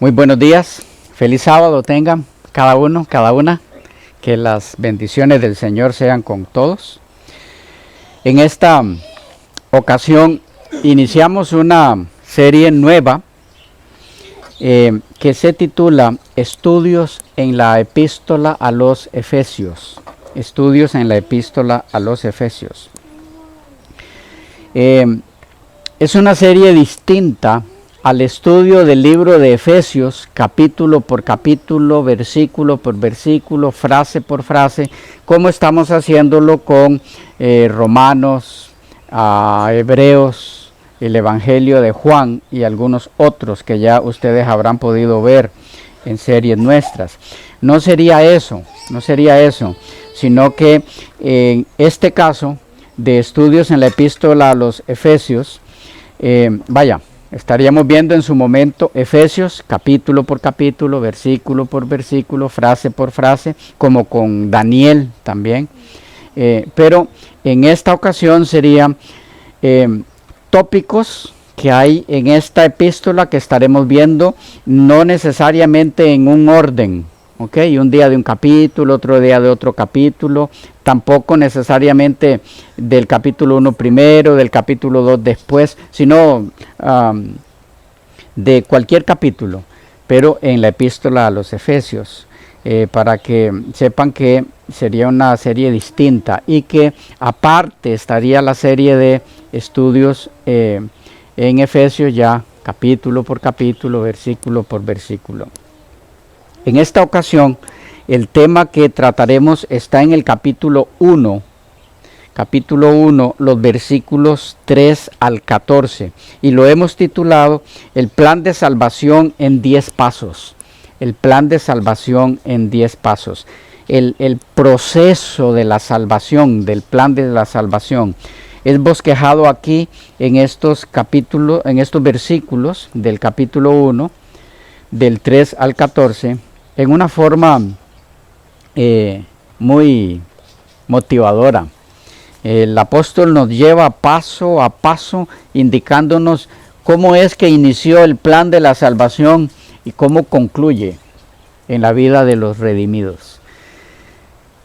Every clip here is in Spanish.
Muy buenos días, feliz sábado tengan cada uno, cada una, que las bendiciones del Señor sean con todos. En esta ocasión iniciamos una serie nueva que se titula Estudios en la Epístola a los Efesios. Estudios en la Epístola a los Efesios. Es una serie distinta al estudio del libro de Efesios, capítulo por capítulo, versículo por versículo, frase por frase, como estamos haciéndolo con Romanos, Hebreos, el Evangelio de Juan y algunos otros que ya ustedes habrán podido ver en series nuestras. No sería eso, sino que en este caso de estudios en la epístola a los Efesios, estaríamos viendo en su momento Efesios capítulo por capítulo, versículo por versículo, frase por frase, como con Daniel también. Pero en esta ocasión serían tópicos que hay en esta epístola que estaremos viendo, no necesariamente en un orden, ¿ok? Un día de un capítulo, otro día de otro capítulo, tampoco necesariamente del capítulo 1 primero, del capítulo 2 después, sino de cualquier capítulo, pero en la epístola a los Efesios, para que sepan que sería una serie distinta y que aparte estaría la serie de estudios en Efesios ya capítulo por capítulo, versículo por versículo. En esta ocasión, el tema que trataremos está en el capítulo 1, los versículos 3 al 14, y lo hemos titulado El plan de salvación en 10 pasos. El plan de salvación en 10 pasos. El proceso de la salvación, del plan de la salvación, es bosquejado aquí en estos capítulos, en estos versículos del capítulo 1, del 3 al 14, en una forma muy motivadora. El apóstol nos lleva paso a paso indicándonos cómo es que inició el plan de la salvación y cómo concluye en la vida de los redimidos.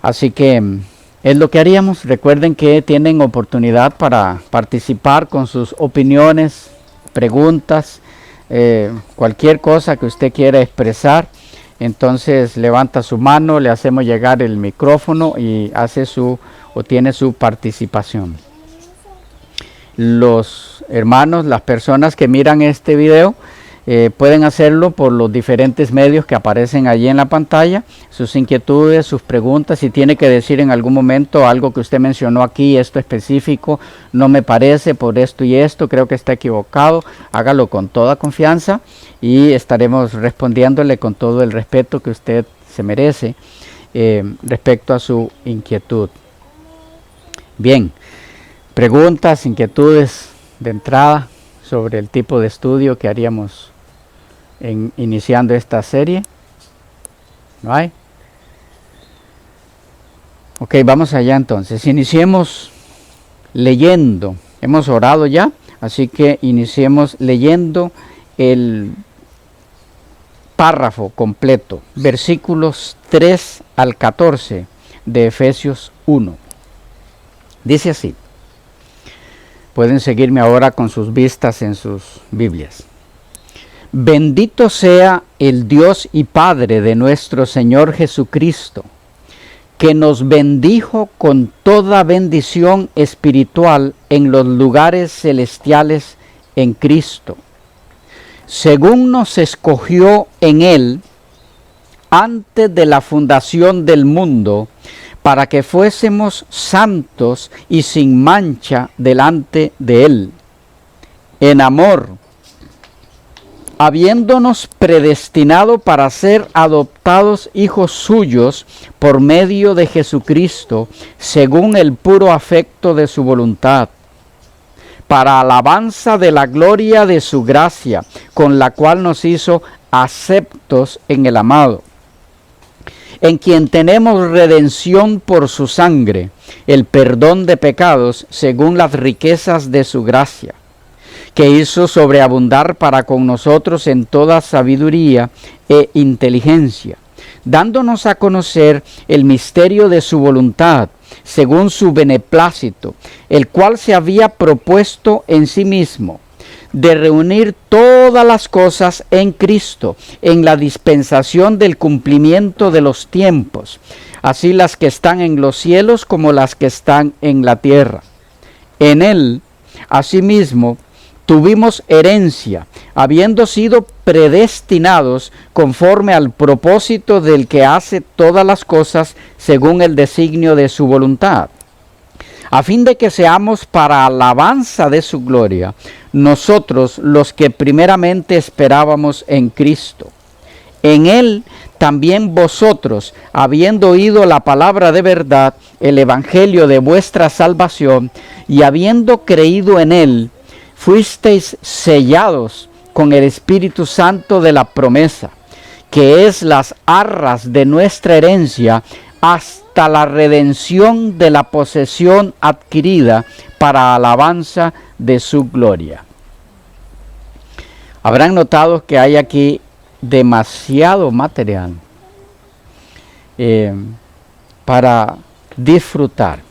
Así que es lo que haríamos. Recuerden que tienen oportunidad para participar con sus opiniones, preguntas, cualquier cosa que usted quiera expresar. Entonces levanta su mano, le hacemos llegar el micrófono y tiene su participación. Los hermanos, las personas que miran este video, pueden hacerlo por los diferentes medios que aparecen allí en la pantalla. Sus inquietudes, sus preguntas, si tiene que decir en algún momento algo que usted mencionó aquí, esto específico, no me parece por esto y esto, creo que está equivocado, hágalo con toda confianza y estaremos respondiéndole con todo el respeto que usted se merece respecto a su inquietud. Bien, preguntas, inquietudes de entrada sobre el tipo de estudio que haríamos iniciando esta serie. ¿No hay? Ok, vamos allá entonces. Iniciemos leyendo. Hemos orado ya, así que iniciemos leyendo el párrafo completo, versículos 3 al 14 de Efesios 1. Dice así. Pueden seguirme ahora con sus vistas en sus Biblias. Bendito sea el Dios y Padre de nuestro Señor Jesucristo, que nos bendijo con toda bendición espiritual en los lugares celestiales en Cristo, según nos escogió en Él antes de la fundación del mundo, para que fuésemos santos y sin mancha delante de Él. En amor, habiéndonos predestinado para ser adoptados hijos suyos por medio de Jesucristo, según el puro afecto de su voluntad, para alabanza de la gloria de su gracia, con la cual nos hizo aceptos en el amado, en quien tenemos redención por su sangre, el perdón de pecados según las riquezas de su gracia, que hizo sobreabundar para con nosotros en toda sabiduría e inteligencia, dándonos a conocer el misterio de su voluntad, según su beneplácito, el cual se había propuesto en sí mismo, de reunir todas las cosas en Cristo, en la dispensación del cumplimiento de los tiempos, así las que están en los cielos como las que están en la tierra. En Él, asimismo, tuvimos herencia, habiendo sido predestinados conforme al propósito del que hace todas las cosas según el designio de su voluntad, a fin de que seamos para alabanza de su gloria, nosotros los que primeramente esperábamos en Cristo. En Él también vosotros, habiendo oído la palabra de verdad, el evangelio de vuestra salvación, y habiendo creído en Él, fuisteis sellados con el Espíritu Santo de la promesa, que es las arras de nuestra herencia, hasta la redención de la posesión adquirida para alabanza de su gloria. Habrán notado que hay aquí demasiado material para disfrutar.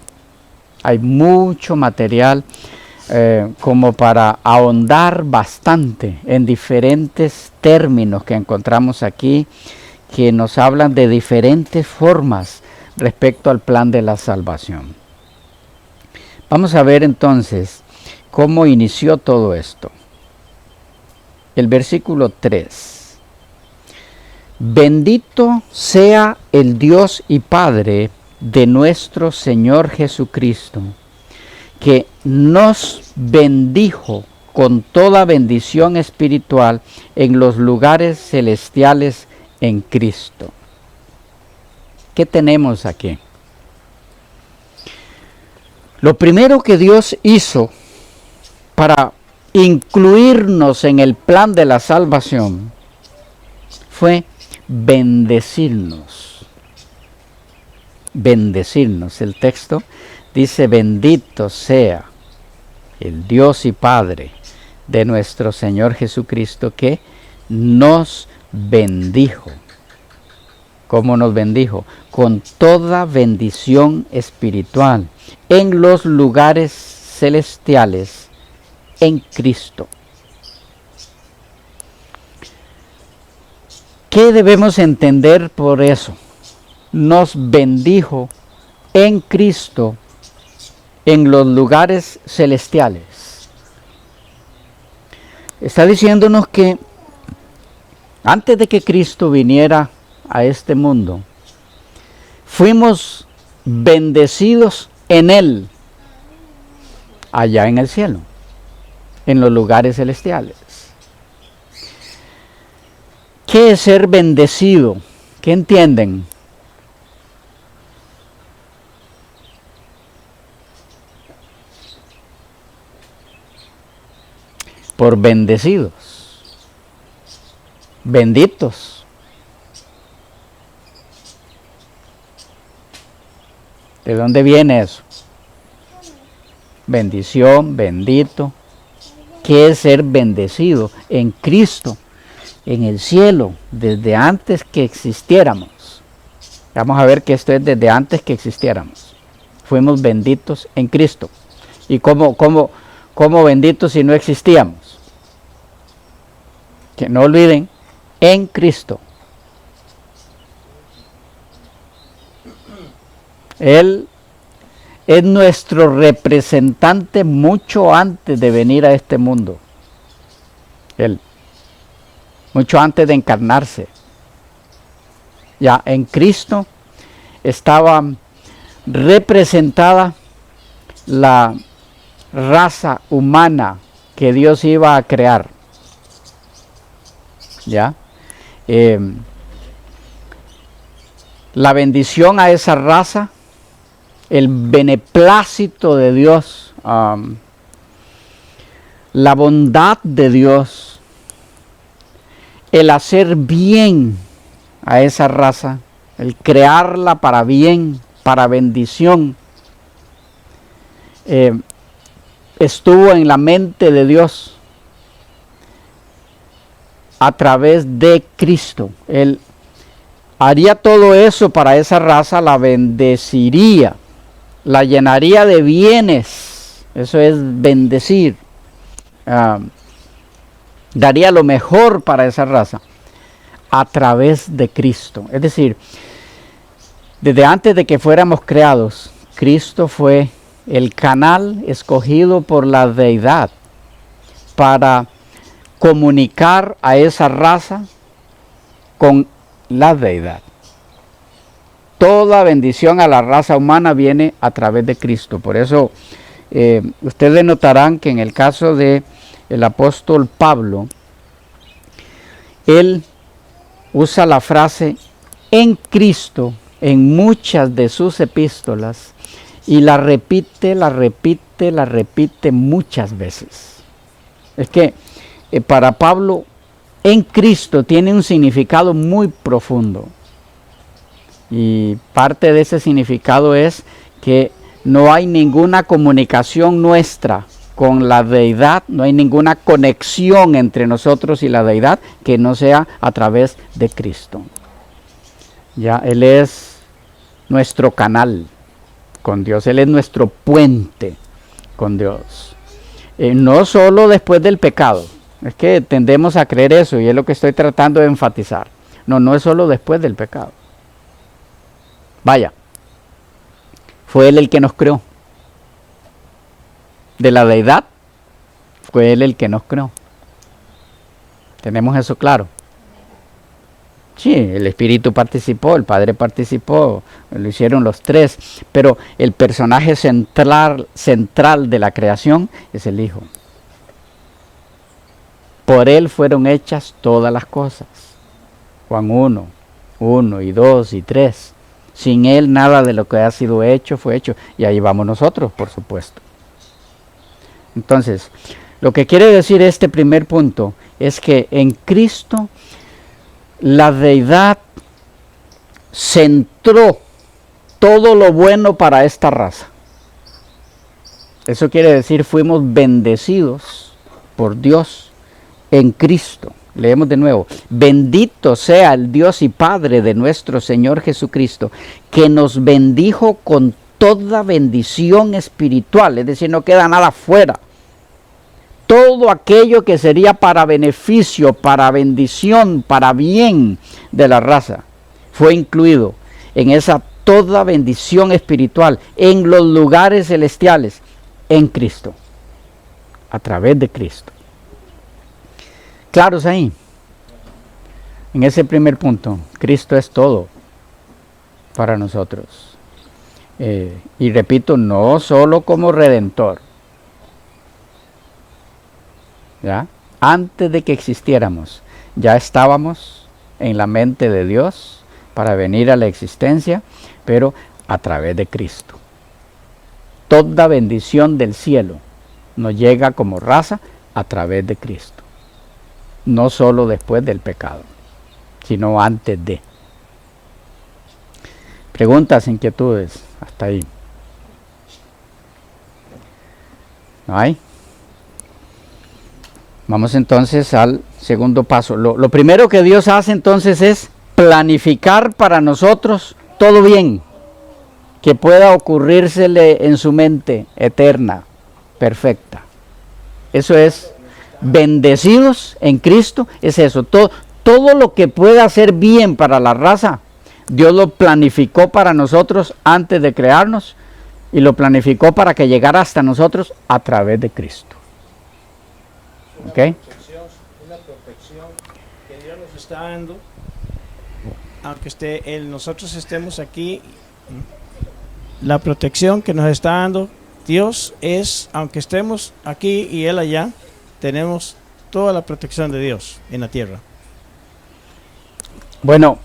Hay mucho material como para ahondar bastante en diferentes términos que encontramos aquí, que nos hablan de diferentes formas respecto al plan de la salvación. Vamos a ver entonces cómo inició todo esto. El versículo 3. Bendito sea el Dios y Padre de nuestro Señor Jesucristo, que nos bendijo con toda bendición espiritual en los lugares celestiales en Cristo. ¿Qué tenemos aquí? Lo primero que Dios hizo para incluirnos en el plan de la salvación fue bendecirnos. Bendecirnos. El texto dice: bendito sea el Dios y Padre de nuestro Señor Jesucristo, que nos bendijo. ¿Cómo nos bendijo? Con toda bendición espiritual en los lugares celestiales en Cristo. ¿Qué debemos entender por eso? Nos bendijo en Cristo en los lugares celestiales. Está diciéndonos que antes de que Cristo viniera a este mundo, fuimos bendecidos en Él, allá en el cielo, en los lugares celestiales. ¿Qué es ser bendecido? ¿Qué entienden? Por bendecidos, benditos. ¿De dónde viene eso? Bendición, bendito. ¿Qué es ser bendecido? En Cristo, en el cielo, desde antes que existiéramos. Vamos a ver que esto es desde antes que existiéramos. Fuimos benditos en Cristo. ¿Y cómo benditos si no existíamos? Que no olviden, en Cristo. Él es nuestro representante mucho antes de venir a este mundo. Él. mucho antes de encarnarse. Ya en Cristo estaba representada la raza humana que Dios iba a crear. ¿Ya? La bendición a esa raza, el beneplácito de Dios, la bondad de Dios, el hacer bien a esa raza, el crearla para bien, para bendición, estuvo en la mente de Dios a través de Cristo. Él haría todo eso para esa raza, la bendeciría, la llenaría de bienes, eso es bendecir, daría lo mejor para esa raza a través de Cristo. Es decir, desde antes de que fuéramos creados, Cristo fue el canal escogido por la deidad para comunicar a esa raza con la deidad. Toda bendición a la raza humana viene a través de Cristo. Por eso ustedes notarán que en el caso de el apóstol Pablo, él usa la frase en Cristo en muchas de sus epístolas y la repite muchas veces. Es que para Pablo en Cristo tiene un significado muy profundo. Y parte de ese significado es que no hay ninguna comunicación nuestra con la deidad, no hay ninguna conexión entre nosotros y la deidad que no sea a través de Cristo. Ya, Él es nuestro canal con Dios, Él es nuestro puente con Dios. No solo después del pecado, es que tendemos a creer eso y es lo que estoy tratando de enfatizar. No es solo después del pecado. Vaya, fue Él el que nos creó. De la deidad, fue Él el que nos creó. ¿Tenemos eso claro? Sí, el Espíritu participó, el Padre participó, lo hicieron los tres, pero el personaje central de la creación es el Hijo. Por Él fueron hechas todas las cosas. Juan 1 y 2 y 3. Sin Él nada de lo que ha sido hecho fue hecho. Y ahí vamos nosotros, por supuesto. Entonces, lo que quiere decir este primer punto es que en Cristo la deidad centró todo lo bueno para esta raza. Eso quiere decir, fuimos bendecidos por Dios en Cristo. Leemos de nuevo: bendito sea el Dios y Padre de nuestro Señor Jesucristo, que nos bendijo con toda bendición espiritual, es decir, no queda nada fuera. Todo aquello que sería para beneficio, para bendición, para bien de la raza, fue incluido en esa toda bendición espiritual, en los lugares celestiales, en Cristo, a través de Cristo. ¿Claros ahí? En ese primer punto, Cristo es todo para nosotros. Y repito, no solo como redentor. ¿Ya? Antes de que existiéramos, ya estábamos en la mente de Dios para venir a la existencia, pero a través de Cristo. Toda bendición del cielo nos llega como raza a través de Cristo. No solo después del pecado, sino antes de. Preguntas, inquietudes, hasta ahí. ¿No hay? Vamos entonces al segundo paso. Lo primero que Dios hace entonces es planificar para nosotros todo bien que pueda ocurrírsele en su mente eterna, perfecta. Eso es, bendecidos en Cristo, es eso. Todo lo que pueda hacer bien para la raza, Dios lo planificó para nosotros antes de crearnos y lo planificó para que llegara hasta nosotros a través de Cristo. ¿Ok? Una protección que Dios nos está dando, aunque nosotros estemos aquí, la protección que nos está dando Dios es, aunque estemos aquí y Él allá, tenemos toda la protección de Dios en la tierra. Bueno,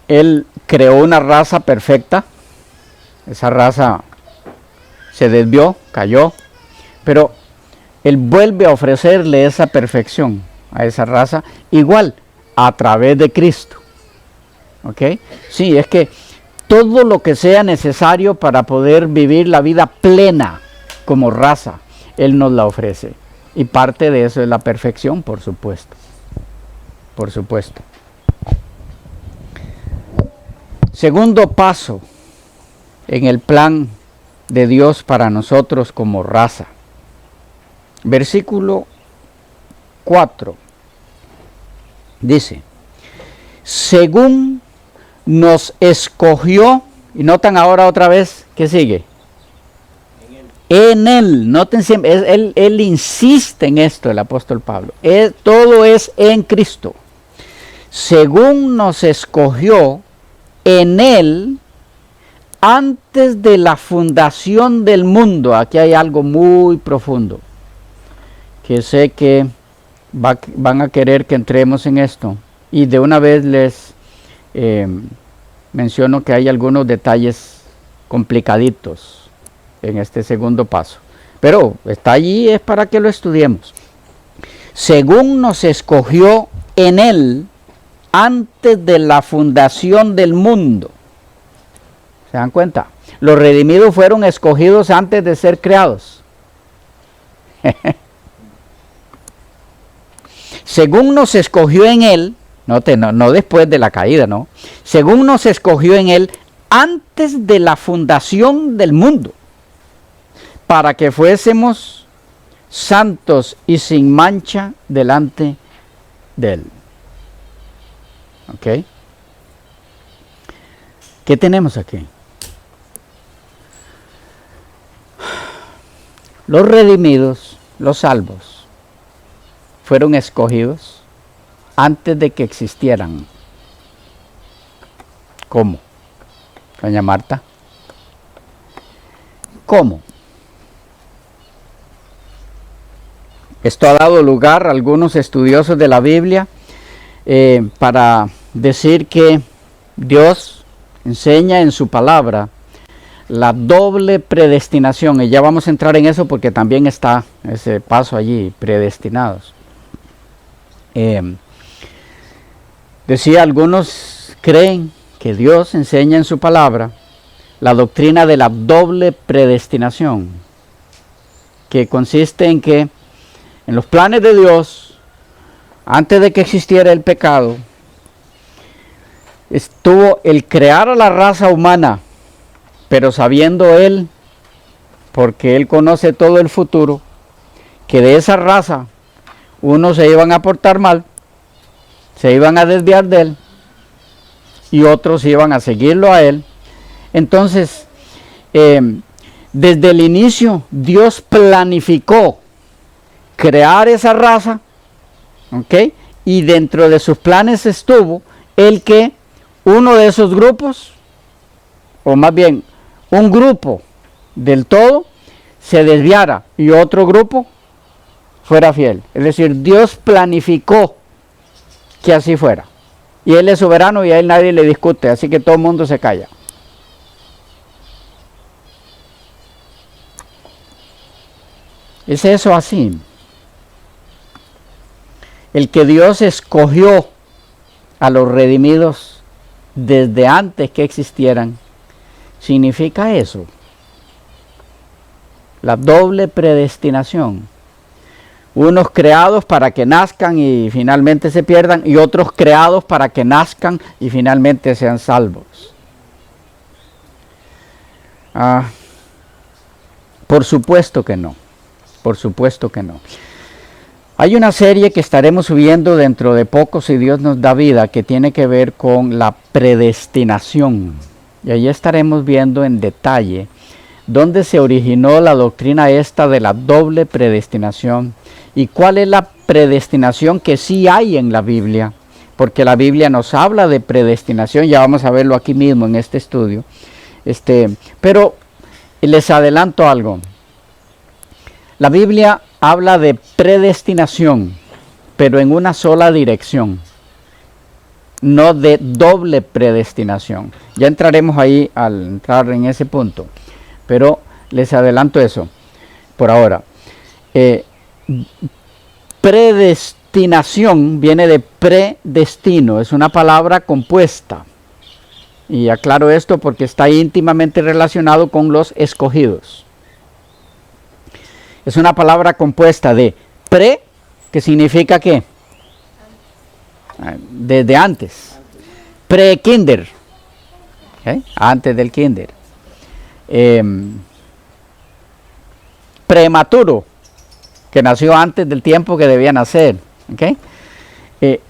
Él creó una raza perfecta. Esa raza se desvió, cayó, pero Él vuelve a ofrecerle esa perfección a esa raza, igual a través de Cristo. ¿Ok? Sí, es que todo lo que sea necesario para poder vivir la vida plena como raza, Él nos la ofrece. Y parte de eso es la perfección, por supuesto. Por supuesto. Segundo paso en el plan de Dios para nosotros como raza. Versículo 4. Dice, según nos escogió, y notan ahora otra vez, ¿qué sigue? En Él, noten siempre, él insiste en esto, el apóstol Pablo. Todo es en Cristo. Según nos escogió en Él, antes de la fundación del mundo. Aquí hay algo muy profundo, que sé que van a querer que entremos en esto. Y de una vez les menciono que hay algunos detalles complicaditos en este segundo paso, pero está allí, es para que lo estudiemos. Según nos escogió en Él antes de la fundación del mundo. ¿Se dan cuenta? Los redimidos fueron escogidos antes de ser creados. Según nos escogió en Él, no después de la caída, no. Según nos escogió en Él antes de la fundación del mundo, para que fuésemos santos y sin mancha delante de Él. ¿Ok? ¿Qué tenemos aquí? Los redimidos, los salvos, fueron escogidos antes de que existieran. ¿Cómo? Doña Marta. ¿Cómo? Esto ha dado lugar a algunos estudiosos de la Biblia para decir que Dios enseña en su palabra la doble predestinación, y ya vamos a entrar en eso porque también está ese paso allí, predestinados. Decía, algunos creen que Dios enseña en su palabra la doctrina de la doble predestinación, que consiste en que en los planes de Dios, antes de que existiera el pecado, estuvo el crear a la raza humana, pero sabiendo Él, porque Él conoce todo el futuro, que de esa raza unos se iban a portar mal, se iban a desviar de Él, y otros iban a seguirlo a Él. Entonces, desde el inicio, Dios planificó crear esa raza, ¿ok? Y dentro de sus planes estuvo el que uno de esos grupos, o más bien un grupo del todo, se desviara y otro grupo fuera fiel. Es decir, Dios planificó que así fuera. Y Él es soberano y a Él nadie le discute, así que todo el mundo se calla. ¿Es eso así? El que Dios escogió a los redimidos desde antes que existieran, significa eso. La doble predestinación. Unos creados para que nazcan y finalmente se pierdan, y otros creados para que nazcan y finalmente sean salvos. Por supuesto que no. Por supuesto que no. Hay una serie que estaremos subiendo dentro de poco, si Dios nos da vida, que tiene que ver con la predestinación. Y allí estaremos viendo en detalle dónde se originó la doctrina esta de la doble predestinación y cuál es la predestinación que sí hay en la Biblia, porque la Biblia nos habla de predestinación, ya vamos a verlo aquí mismo en este estudio. Pero les adelanto algo. La Biblia habla de predestinación, pero en una sola dirección, no de doble predestinación. Ya entraremos ahí al entrar en ese punto, pero les adelanto eso por ahora. Predestinación viene de predestino, es una palabra compuesta. Y aclaro esto porque está íntimamente relacionado con los escogidos. Es una palabra compuesta de pre, que significa ¿qué? Desde antes. Pre-kinder, ¿okay? Antes del kinder. Prematuro, que nació antes del tiempo que debía nacer, ¿okay?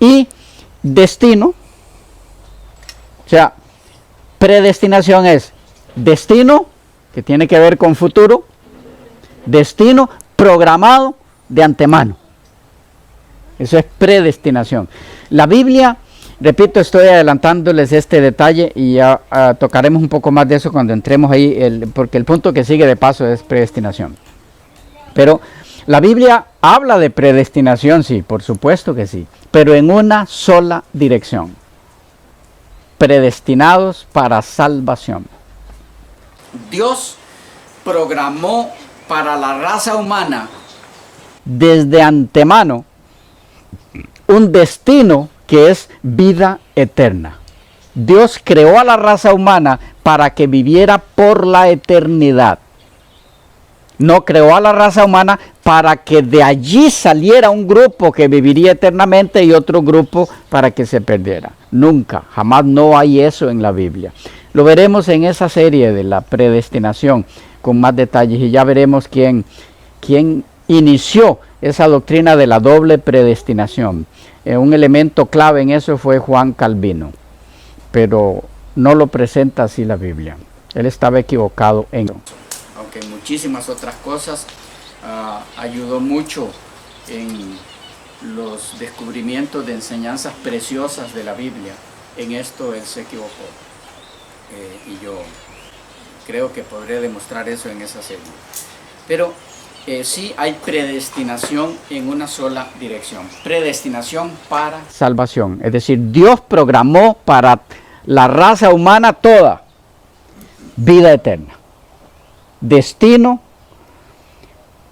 Y destino, o sea, predestinación es destino, que tiene que ver con futuro, destino programado de antemano. Eso es predestinación. La Biblia, repito, estoy adelantándoles este detalle y ya tocaremos un poco más de eso cuando entremos ahí, porque el punto que sigue de paso es predestinación. Pero la Biblia habla de predestinación, sí, por supuesto que sí, pero en una sola dirección. Predestinados para salvación. Dios programó para la raza humana desde antemano un destino que es vida eterna. Dios creó a la raza humana para que viviera por la eternidad. No creó a la raza humana para que de allí saliera un grupo que viviría eternamente y otro grupo para que se perdiera. Nunca, jamás, no hay eso en la Biblia. Lo veremos en esa serie de la predestinación con más detalles y ya veremos quién inició esa doctrina de la doble predestinación. Un elemento clave en eso fue Juan Calvino, pero no lo presenta así la Biblia. Él estaba equivocado en eso. Aunque en muchísimas otras cosas ayudó mucho en los descubrimientos de enseñanzas preciosas de la Biblia. En esto él se equivocó. Y yo creo que podré demostrar eso en esa serie. Pero sí hay predestinación en una sola dirección. Predestinación para salvación. Es decir, Dios programó para la raza humana toda vida eterna. Destino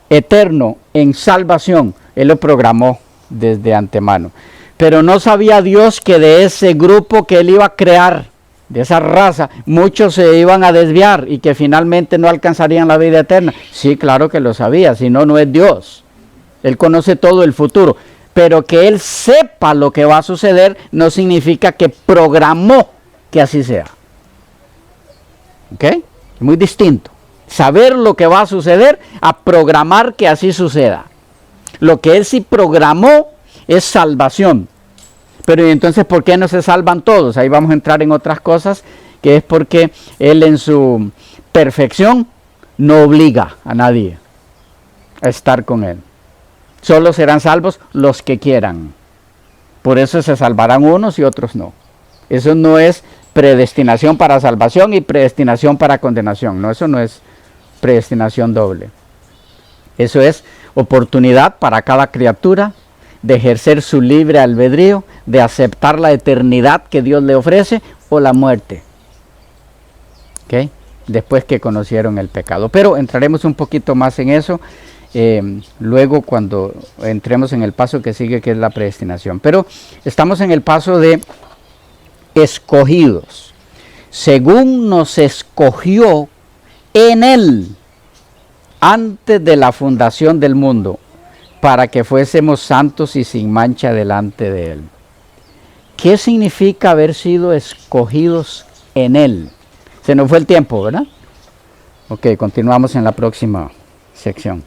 eterno en salvación. Él lo programó desde antemano. Pero no sabía Dios que de ese grupo que él iba a crear, de esa raza, muchos se iban a desviar y que finalmente no alcanzarían la vida eterna. Sí, claro que lo sabía, si no, no es Dios. Él conoce todo el futuro. Pero que él sepa lo que va a suceder no significa que programó que así sea. ¿Ok? Muy distinto. Saber lo que va a suceder a programar que así suceda. Lo que él sí programó es salvación. Pero entonces, ¿por qué no se salvan todos? Ahí vamos a entrar en otras cosas, que es porque él en su perfección no obliga a nadie a estar con él. Solo serán salvos los que quieran. Por eso se salvarán unos y otros no. Eso no es predestinación para salvación y predestinación para condenación. No, eso no es predestinación doble. Eso es oportunidad para cada criatura de ejercer su libre albedrío, de aceptar la eternidad que Dios le ofrece o la muerte. ¿Okay? Después que conocieron el pecado. Pero entraremos un poquito más en eso luego cuando entremos en el paso que sigue, que es la predestinación. Pero estamos en el paso de escogidos. Según nos escogió en Él antes de la fundación del mundo, para que fuésemos santos y sin mancha delante de Él. ¿Qué significa haber sido escogidos en Él? Se nos fue el tiempo, ¿verdad? Ok, continuamos en la próxima sección.